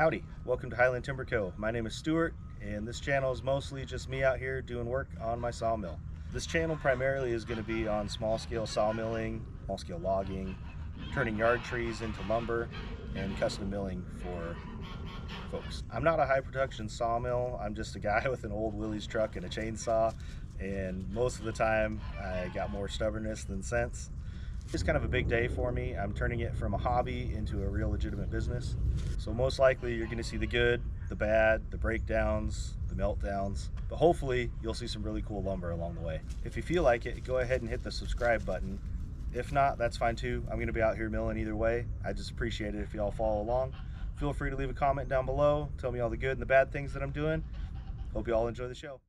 Howdy, welcome to Highland Timber Co. My name is Stuart, and this channel is mostly just me out here doing work on my sawmill. This channel primarily is going to be on small-scale sawmilling, small-scale logging, turning yard trees into lumber, and custom milling for folks. I'm not a high-production sawmill. I'm just a guy with an old Willys truck and a chainsaw, and most of the time I got more stubbornness than sense. It's kind of a big day for me. I'm turning it from a hobby into a real legitimate business. So most likely you're going to see the good, the bad, the breakdowns, the meltdowns, but hopefully you'll see some really cool lumber along the way. If you feel like it, go ahead and hit the subscribe button. If not, that's fine too. I'm going to be out here milling either way. I just appreciate it if you all follow along. Feel free to leave a comment down below. Tell me all the good and the bad things that I'm doing. Hope you all enjoy the show.